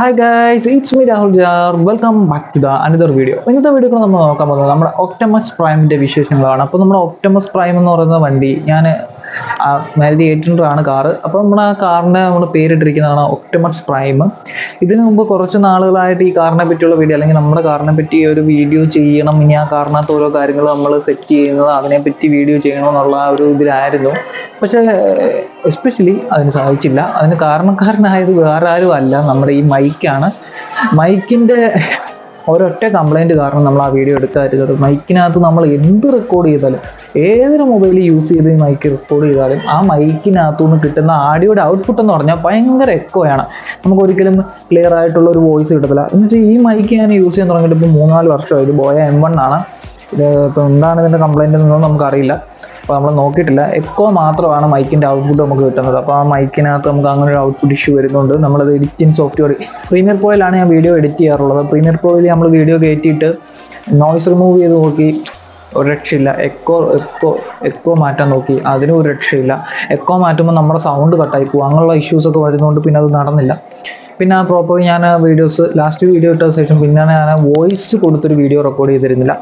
Hi guys, it's me Rahul Jar. Welcome back to the another video. ഇന്നത്തെ video നമ്മൾ നോക്കാൻ പോകുന്നത് നമ്മുടെ ഒപ്റ്റിമസ് പ്രൈമിന്റെ വിശേഷങ്ങളാണ്. അപ്പോൾ നമ്മുടെ ഒപ്റ്റിമസ് പ്രൈം എന്ന് പറയുന്ന വണ്ടി ഞാൻ മാരുതി 800 ആണ് കാറ്. അപ്പോൾ നമ്മൾ ആ കാറിനെ നമ്മൾ പേരിട്ടിരിക്കുന്നതാണ് ഒപ്റ്റിമസ് പ്രൈം. ഇതിനു മുമ്പ് കുറച്ച് നാളുകളായിട്ട് ഈ കാറിനെ പറ്റിയുള്ള വീഡിയോ അല്ലെങ്കിൽ നമ്മുടെ കാറിനെ പറ്റി ഒരു വീഡിയോ ചെയ്യണം, ഇനി ആ കാറിനകത്ത് ഓരോ കാര്യങ്ങൾ നമ്മൾ സെറ്റ് ചെയ്യുന്നത് അതിനെപ്പറ്റി വീഡിയോ ചെയ്യണമെന്നുള്ള ഒരു ഇതിലായിരുന്നു. പക്ഷേ എസ്പെഷ്യലി അതിന് സാധിച്ചില്ല. അതിന് കാരണക്കാരനായത് വേറെ ആരും അല്ല, നമ്മുടെ ഈ മൈക്കാണ്. മൈക്കിൻ്റെ ഒരൊറ്റ കംപ്ലൈൻറ്റ് കാരണം നമ്മൾ ആ വീഡിയോ എടുക്കാതിരുന്നത്. മൈക്കിനകത്ത് നമ്മൾ എന്ത് റെക്കോർഡ് ചെയ്താലും, ഏതൊരു മൊബൈൽ യൂസ് ചെയ്ത് ഈ മൈക്ക് റെക്കോർഡ് ചെയ്താലും ആ മൈക്കിനകത്തു നിന്ന് കിട്ടുന്ന ആഡിയോയുടെ ഔട്ട്പുട്ട് എന്ന് പറഞ്ഞാൽ ഭയങ്കര എക്കോയാണ്. നമുക്ക് ഒരിക്കലും ക്ലിയർ ആയിട്ടുള്ള ഒരു വോയിസ് കിട്ടത്തില്ല. എന്ന് വെച്ചാൽ ഈ മൈക്ക് ഞാൻ യൂസ് ചെയ്യാൻ തുടങ്ങിയിട്ട് ഇപ്പോൾ 3-4 വർഷമായി. ഇത് ബോയ M1 ആണ്. ഇത് ഇപ്പോൾ എന്താണ് ഇതിൻ്റെ കംപ്ലൈൻറ്റ് എന്നൊന്നും നമുക്കറിയില്ല. അപ്പോൾ നമ്മൾ നോക്കിയിട്ടില്ല. എക്കോ മാത്രമാണ് മൈക്കിൻ്റെ ഔട്ട്പുട്ട് നമുക്ക് കിട്ടുന്നത്. അപ്പോൾ ആ മൈക്കിനകത്ത് നമുക്ക് അങ്ങനെ ഒരു ഔട്ട്പുട്ട് ഇഷ്യൂ വരുന്നുണ്ട്. നമ്മളത് എഡിറ്റിംഗ് സോഫ്റ്റ്വെയർ പ്രീമിയർ പ്രോയിലാണ് ഞാൻ വീഡിയോ എഡിറ്റ് ചെയ്യാറുള്ളത്. പ്രീമിയർ പ്രോയിൽ നമ്മൾ വീഡിയോ കയറ്റിയിട്ട് നോയ്സ് റിമൂവ് ചെയ്ത് നോക്കി, ഒരു രക്ഷയില്ല. എക്കോ മാറ്റാൻ നോക്കി, അതിനും ഒരു രക്ഷയില്ല. എക്കോ മാറ്റുമ്പോൾ നമ്മുടെ സൗണ്ട് കട്ടായി പോകും. അങ്ങനെയുള്ള ഇഷ്യൂസൊക്കെ വരുന്നതുകൊണ്ട് പിന്നെ അത് നടന്നില്ല. പിന്നെ പ്രോപ്പർ ഞാൻ ലാസ്റ്റ് വീഡിയോ ഇട്ട ശേഷം പിന്നെ ഞാൻ വോയിസ് കൊടുത്തൊരു വീഡിയോ റെക്കോർഡ് ചെയ്തിരുന്നില്ല.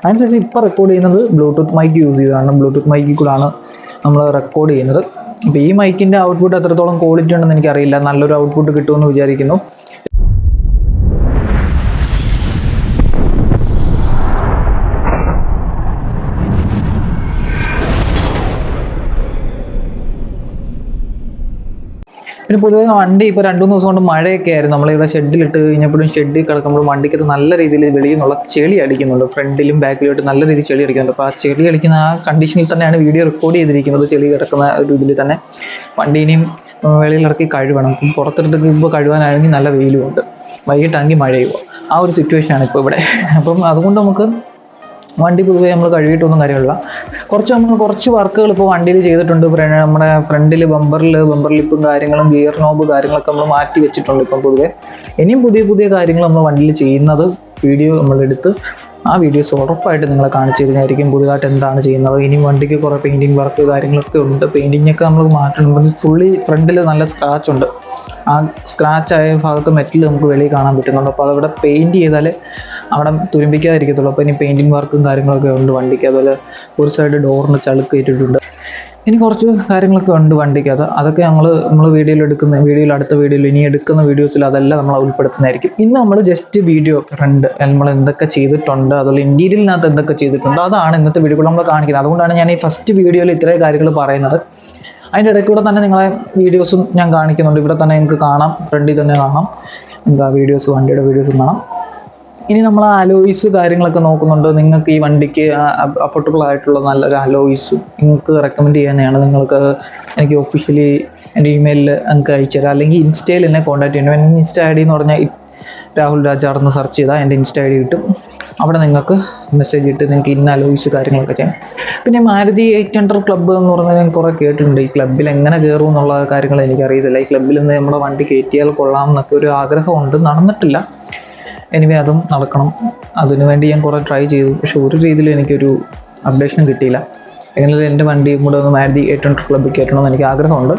അതിനുശേഷം ഇപ്പോൾ റെക്കോർഡ് ചെയ്യുന്നത് ബ്ലൂടൂത്ത് മൈക്ക് യൂസ് ചെയ്താണ്. ബ്ലൂടൂത്ത് മൈക്കിൽ കൂടാണ് നമ്മൾ റെക്കോർഡ് ചെയ്യുന്നത്. അപ്പോൾ ഈ മൈക്കിൻ്റെ ഔട്ട്പുട്ട് എത്രത്തോളം ക്വാളിറ്റി ഉണ്ടെന്ന് എനിക്കറിയില്ല. നല്ലൊരു ഔട്ട്പുട്ട് കിട്ടുമെന്ന് വിചാരിക്കുന്നു. പിന്നെ പൊതുവേ വണ്ടി ഇപ്പോൾ 2-3 ദിവസം കൊണ്ട് മഴയൊക്കെ ആയിരുന്നു. നമ്മളിവിടെ ഷെഡിലിട്ട് കഴിഞ്ഞപ്പോഴും ഷെഡിൽ കിടക്കുമ്പോൾ വണ്ടിക്കകത്ത് നല്ല രീതിയിൽ വെളിയിൽ നിന്നുള്ള ചെളി അടിക്കുന്നുണ്ട്. ഫ്രണ്ടിലും ബാക്കിലോട്ട് നല്ല രീതിയിൽ ചെളി അടിക്കുന്നുണ്ട്. അപ്പോൾ ആ ചെളി അടിക്കുന്ന ആ കണ്ടീഷനിൽ തന്നെയാണ് വീഡിയോ റെക്കോർഡ് ചെയ്തിരിക്കുന്നത്. ചെളി കിടക്കുന്ന ഒരു ഇതിൽ തന്നെ വണ്ടീനെയും വെളിയിലിറക്കി കഴുകണം. പുറത്തെടുത്ത് ഇപ്പോൾ കഴുകാനാണെങ്കിൽ നല്ല വെയിലുമുണ്ട്, വൈകിട്ടാണെങ്കിൽ മഴയുമോ, ആ ഒരു സിറ്റുവേഷനാണ് ഇപ്പോൾ ഇവിടെ. അപ്പം അതുകൊണ്ട് നമുക്ക് വണ്ടി പൊതുവേ നമ്മൾ കഴുകിയിട്ടൊന്നും കാര്യമില്ല. കുറച്ച് വർക്കുകൾ ഇപ്പോൾ വണ്ടിയിൽ ചെയ്തിട്ടുണ്ട്. നമ്മുടെ ഫ്രണ്ടിൽ ബമ്പർ ലിപ്പും കാര്യങ്ങളും ഗിയർ നോബ് കാര്യങ്ങളൊക്കെ നമ്മൾ മാറ്റി വെച്ചിട്ടുണ്ട്. ഇപ്പം പൊതുവേ ഇനിയും പുതിയ കാര്യങ്ങൾ നമ്മൾ വണ്ടിയിൽ ചെയ്യുന്നത് വീഡിയോ നമ്മളെടുത്ത് ആ വീഡിയോസ് ഉറപ്പായിട്ട് നിങ്ങളെ കാണിച്ചു തരുന്നതായിരിക്കും. പുതിയതായിട്ട് എന്താണ് ചെയ്യുന്നത്. ഇനിയും വണ്ടിക്ക് കുറേ പെയിൻറ്റിങ് വർക്ക് കാര്യങ്ങളൊക്കെ ഉണ്ട്. പെയിൻറ്റിങ്ങൊക്കെ നമ്മൾ മാറ്റണം. ഫുള്ളി ഫ്രണ്ടിൽ നല്ല സ്ക്രാച്ച് ഉണ്ട്. ആ സ്ക്രാച്ചായ ഭാഗത്ത് മെറ്റൽ നമുക്ക് വെളിയിൽ കാണാൻ പറ്റുന്നുണ്ട്. അപ്പോൾ അതവിടെ പെയിൻറ്റ് ചെയ്താൽ അവിടെ തുരുമ്പിക്കാതിരിക്കത്തുള്ളൂ. അപ്പോൾ ഇനി പെയിൻറ്റിങ് വർക്കും കാര്യങ്ങളൊക്കെ ഉണ്ട് വണ്ടിക്ക്. അതുപോലെ ഒരു സൈഡ് ഡോറിന് ചളുക്ക് ഇട്ടിട്ടുണ്ട്. ഇനി കുറച്ച് കാര്യങ്ങളൊക്കെ ഉണ്ട് വണ്ടിക്കകത്ത്. അതൊക്കെ നമ്മൾ അടുത്ത വീഡിയോയിൽ ഇനി എടുക്കുന്ന വീഡിയോസിൽ അതെല്ലാം നമ്മൾ ഉൾപ്പെടുത്തുന്നതായിരിക്കും. ഇന്ന് നമ്മൾ ജസ്റ്റ് വീഡിയോ ഫ്രണ്ട് നമ്മൾ എന്തൊക്കെ ചെയ്തിട്ടുണ്ട്, അതുപോലെ ഇൻറ്റീരിയലിനകത്ത് എന്തൊക്കെ ചെയ്തിട്ടുണ്ട്, അതാണ് ഇന്നത്തെ വീഡിയോയിൽ നമ്മൾ കാണിക്കുന്നത്. അതുകൊണ്ടാണ് ഞാൻ ഈ ഫസ്റ്റ് വീഡിയോയിൽ ഇത്രയും കാര്യങ്ങൾ പറയുന്നത്. അതിൻ്റെ ഇടയ്ക്ക് കൂടെ തന്നെ നിങ്ങളെ വീഡിയോസും ഞാൻ കാണിക്കുന്നുണ്ട്. ഇവിടെ തന്നെ നിങ്ങൾക്ക് കാണാം, ഫ്രണ്ടിൽ തന്നെ കാണാം, എന്താ വീഡിയോസ്, വണ്ടിയുടെ വീഡിയോസും കാണാം. ഇനി നമ്മൾ അലോയ്സ് കാര്യങ്ങളൊക്കെ നോക്കുന്നുണ്ട്. നിങ്ങൾക്ക് ഈ വണ്ടിക്ക് അഫോർഡബിൾ ആയിട്ടുള്ള നല്ലൊരു അലോയ്സ് നിങ്ങൾക്ക് റെക്കമെൻഡ് ചെയ്യാനാണ്. നിങ്ങൾക്ക് എനിക്ക് ഒഫീഷ്യലി എൻ്റെ ഇമെയിലിൽ നിങ്ങൾക്ക് അയച്ചുതരാം, അല്ലെങ്കിൽ ഇൻസ്റ്റയിൽ എന്നെ കോൺടാക്ട് ചെയ്യണം. എൻ്റെ ഇൻസ്റ്റ ഐ ഡി എന്ന് പറഞ്ഞാൽ രാഹുൽ രാജാർ എന്ന് സെർച്ച് ചെയ്താൽ എൻ്റെ ഇൻസ്റ്റ ഐ ഡി കിട്ടും. അവിടെ നിങ്ങൾക്ക് മെസ്സേജ് ഇട്ട് നിങ്ങൾക്ക് ഇന്ന അലോയ്സ് കാര്യങ്ങളൊക്കെ ചെയ്യാം. പിന്നെ മാരുതി 800 ക്ലബ്ബ് എന്ന് പറഞ്ഞാൽ ഞാൻ കുറേ കേട്ടിട്ടുണ്ട്. ഈ ക്ലബ്ബിൽ എങ്ങനെ കയറും എന്നുള്ള കാര്യങ്ങൾ എനിക്കറിയത്തില്ല. ഈ ക്ലബ്ബിൽ നിന്ന് നമ്മുടെ വണ്ടി കയറ്റിയാൽ കൊള്ളാം എന്നൊക്കെ ഒരു ആഗ്രഹമുണ്ട്, നടന്നിട്ടില്ല. എനിവേ അതും നടക്കണം. അതിനുവേണ്ടി ഞാൻ കുറേ ട്രൈ ചെയ്തു. പക്ഷെ ഒരു രീതിയിൽ എനിക്കൊരു അപ്ഡേഷനും കിട്ടിയില്ല. എങ്ങനെയാലും എൻ്റെ വണ്ടിയും കൂടെ ഒന്ന് മാരുതി 800 ക്ലബ്ബിൽ കയറ്റണമെന്ന് എനിക്ക് ആഗ്രഹമുണ്ട്.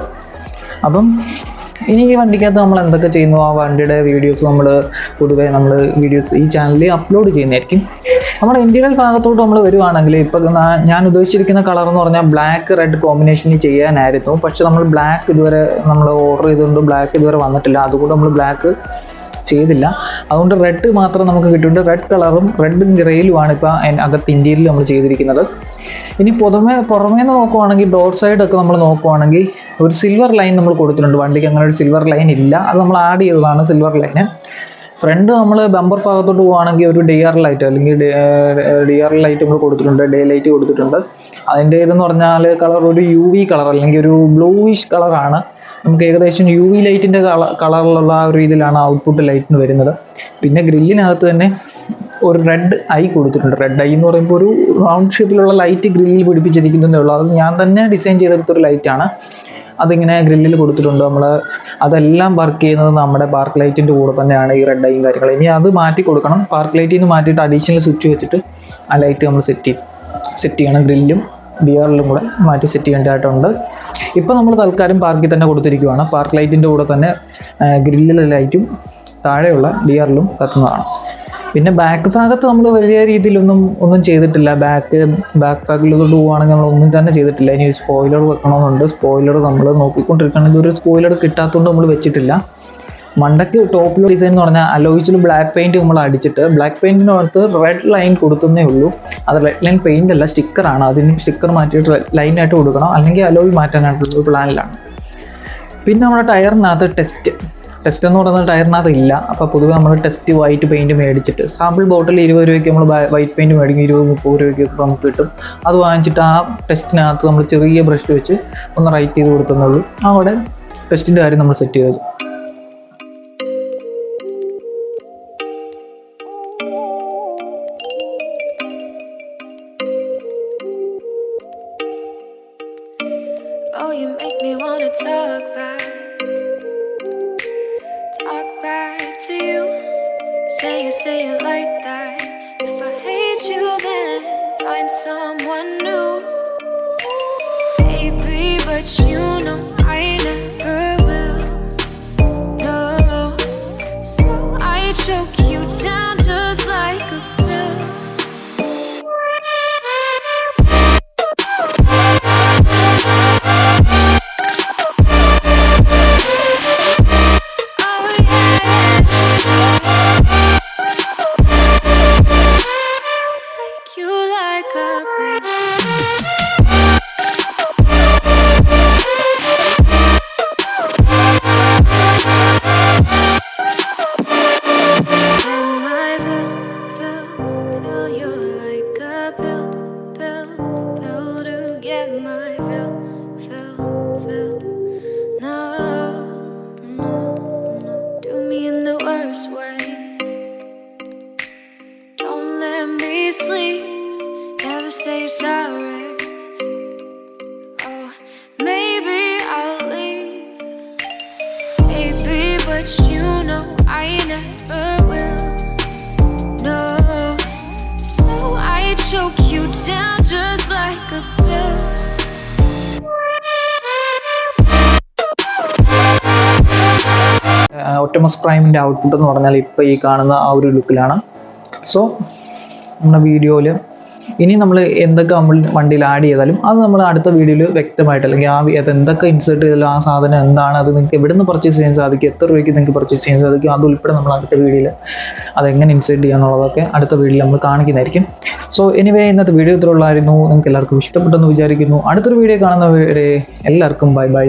അപ്പം ഇനി ഈ വണ്ടിക്കകത്ത് നമ്മൾ എന്തൊക്കെ ചെയ്യുന്നു, ആ വണ്ടിയുടെ വീഡിയോസ് പൊതുവേ വീഡിയോസ് ഈ ചാനലിൽ അപ്ലോഡ് ചെയ്യുന്നതായിരിക്കും. നമ്മുടെ ഇന്ത്യയുടെ ഭാഗത്തോട്ട് നമ്മൾ വരുവാണെങ്കിൽ ഇപ്പോൾ ഞാൻ ഉദ്ദേശിച്ചിരിക്കുന്ന കളർ എന്ന് പറഞ്ഞാൽ ബ്ലാക്ക് റെഡ് കോമ്പിനേഷനിൽ ചെയ്യാനായിരുന്നു. പക്ഷെ നമ്മൾ ബ്ലാക്ക് ഇതുവരെ നമ്മൾ ഓർഡർ ചെയ്തുകൊണ്ട് ബ്ലാക്ക് ഇതുവരെ വന്നിട്ടില്ല. അതുകൊണ്ട് നമ്മൾ ബ്ലാക്ക് ചെയ്തില്ല. അതുകൊണ്ട് റെഡ് മാത്രം നമുക്ക് കിട്ടിയിട്ടുണ്ട്. റെഡ് കളറും റെഡ് ഗ്രേയിലുമാണ് ഇപ്പോൾ അകത്ത് ഇന്ത്യയിൽ നമ്മൾ ചെയ്തിരിക്കുന്നത്. ഇനി പുറമേ നോക്കുവാണെങ്കിൽ ഡോർ സൈഡൊക്കെ നമ്മൾ നോക്കുവാണെങ്കിൽ ഒരു സിൽവർ ലൈൻ നമ്മൾ കൊടുത്തിട്ടുണ്ട്. വണ്ടിക്ക് അങ്ങനെ ഒരു സിൽവർ ലൈൻ ഇല്ല, അത് നമ്മൾ ആഡ് ചെയ്തതാണ് സിൽവർ ലൈന്. ഫ്രണ്ട് നമ്മൾ ബമ്പർ ഭാഗത്തോട്ട് പോവുകയാണെങ്കിൽ ഒരു DR ലൈറ്റ് അല്ലെങ്കിൽ DR ലൈറ്റ് നമ്മൾ കൊടുത്തിട്ടുണ്ട്, ഡേ ലൈറ്റ് കൊടുത്തിട്ടുണ്ട്. അതിൻ്റെ ഇതെന്ന് പറഞ്ഞാൽ കളർ ഒരു UV കളർ അല്ലെങ്കിൽ ഒരു ബ്ലൂയിഷ് കളറാണ്. നമുക്ക് ഏകദേശം UV ലൈറ്റിൻ്റെ കളറിലുള്ള ആ ഒരു രീതിയിലാണ് ഔട്ട്പുട്ട് ലൈറ്റിന് വരുന്നത്. പിന്നെ ഗ്രില്ലിനകത്ത് തന്നെ ഒരു റെഡ് ഐ കൊടുത്തിട്ടുണ്ട്. റെഡ് ഐ എന്ന് പറയുമ്പോൾ ഒരു റൗണ്ട് ഷേപ്പിലുള്ള ലൈറ്റ് ഗ്രില്ലിൽ പിടിപ്പിച്ചിരിക്കുന്നതേ ഉള്ളൂ. അത് ഞാൻ തന്നെ ഡിസൈൻ ചെയ്തെടുത്തൊരു ലൈറ്റാണ്. അതിങ്ങനെ ഗ്രില്ലിൽ കൊടുത്തിട്ടുണ്ട്. അതെല്ലാം വർക്ക് ചെയ്യുന്നത് നമ്മുടെ പാർക്ക് ലൈറ്റിൻ്റെ കൂടെ തന്നെയാണ് ഈ റെഡ് ഐയും കാര്യങ്ങൾ. ഇനി അത് മാറ്റി കൊടുക്കണം. പാർക്ക് ലൈറ്റിൽ നിന്ന് മാറ്റിയിട്ട് അഡീഷണൽ സ്വിച്ച് വെച്ചിട്ട് ആ ലൈറ്റ് നമ്മൾ സെറ്റ് ചെയ്യണം. ഗ്രില്ലും DRലും കൂടെ മാറ്റി സെറ്റ് ചെയ്യേണ്ടതായിട്ടുണ്ട്. ഇപ്പോൾ നമ്മൾ തൽക്കാലം പാർക്കിൽ തന്നെ കൊടുത്തിരിക്കുകയാണ്. പാർക്ക് ലൈറ്റിൻ്റെ കൂടെ തന്നെ ഗ്രില്ലിലെ ലൈറ്റും താഴെയുള്ള DRലും കത്തുന്നതാണ്. പിന്നെ ബാക്ക് ഭാഗത്ത് നമ്മൾ വലിയ രീതിയിലൊന്നും ചെയ്തിട്ടില്ല. ബാക്ക് ഭാഗത്തിലോട്ട് പോവുകയാണെങ്കിൽ നമ്മളൊന്നും തന്നെ ചെയ്തിട്ടില്ല. ഇനി സ്പോയിലർ വെക്കണമെന്നുണ്ട്. സ്പോയിലർ നമ്മൾ നോക്കിക്കൊണ്ടിരിക്കുകയാണെങ്കിൽ ഒരു സ്പോയിലർ കിട്ടാത്തതുകൊണ്ട് നമ്മൾ വെച്ചിട്ടില്ല. മണ്ടയ്ക്ക് ടോപ്പിൽ ഡിസൈൻ എന്ന് പറഞ്ഞാൽ അലോയ്സിൽ ബ്ലാക്ക് പെയിൻറ്റ് നമ്മൾ അടിച്ചിട്ട് ബ്ലാക്ക് പെയിൻറ്റിനകത്ത് റെഡ് ലൈൻ കൊടുക്കുന്നേ ഉള്ളൂ. അത് റെഡ് ലൈൻ പെയിൻ്റ് അല്ല, സ്റ്റിക്കറാണ്. അതിന് സ്റ്റിക്കർ മാറ്റിയിട്ട് റെഡ് ലൈനായിട്ട് കൊടുക്കണം, അല്ലെങ്കിൽ അലോയ് മാറ്റാനായിട്ടുള്ള പ്ലാനിലാണ്. പിന്നെ നമ്മുടെ ടയറിനകത്ത് ടെസ്റ്റ് എന്ന് പറയുന്നത് ടയറിനകത്ത് ഇല്ല. അപ്പോൾ പൊതുവെ നമ്മൾ ടെസ്റ്റ് വൈറ്റ് പെയിൻറ്റ് മേടിച്ചിട്ട് സാമ്പിൾ ബോട്ടിൽ 20 രൂപയ്ക്ക് നമ്മൾ വൈറ്റ് പെയിൻറ്റ് മേടിക്കും, 20-30 രൂപയ്ക്കൊക്കെ നമുക്ക് കിട്ടും. അത് വാങ്ങിച്ചിട്ട് ആ ടെസ്റ്റിനകത്ത് നമ്മൾ ചെറിയ ബ്രഷ് വെച്ച് ഒന്ന് റൈറ്റ് ചെയ്ത് കൊടുത്തുള്ളൂ. അവിടെ ടെസ്റ്റിൻ്റെ കാര്യം നമ്മൾ സെറ്റ് ചെയ്തത്. Oh, you make me wanna talk back to you. Say it like that. If I hate you, then find someone new. Baby, but you know I never will. No, so I choke you down just like a pill. Sleep, never say you're sorry. Oh, maybe I'll leave, baby, but you know I never will. No, so I choke you down just like a pill. Optimus Primeന്റെ output എന്ന് പറഞ്ഞാൽ ഇപ്പോൾ ഈ കാണുന്ന ആ ഒരു ലുക്കിലാണ്. So നമ്മുടെ വീഡിയോയിൽ ഇനി നമ്മൾ എന്തൊക്കെ നമ്മൾ വണ്ടിയിൽ ആഡ് ചെയ്താലും അത് നമ്മൾ അടുത്ത വീഡിയോയിൽ വ്യക്തമായിട്ട്, അല്ലെങ്കിൽ അത് എന്തൊക്കെ ഇൻസേർട്ട് ചെയ്താലും ആ സാധനം എന്താണ്, അത് നിങ്ങൾക്ക് എവിടെ നിന്ന് പർച്ചേസ് ചെയ്യാൻ സാധിക്കും, എത്ര രൂപയ്ക്ക് നിങ്ങൾക്ക് പർച്ചേസ് ചെയ്യാൻ സാധിക്കും, അതുൾപ്പെടെ നമ്മൾ അടുത്ത വീഡിയോയിൽ അതെങ്ങനെ ഇൻസേർട്ട് ചെയ്യുക എന്നുള്ളതൊക്കെ അടുത്ത വീഡിയോയിൽ നമ്മൾ കാണിക്കുന്നതായിരിക്കും. സോ എനിവേ ഇന്നത്തെ വീഡിയോ ഇത്രയുള്ളായിരുന്നു. നിങ്ങൾക്ക് എല്ലാവർക്കും ഇഷ്ടപ്പെട്ടെന്ന് വിചാരിക്കുന്നു. അടുത്തൊരു വീഡിയോ കാണുന്നവരെ എല്ലാവർക്കും ബൈ ബൈ.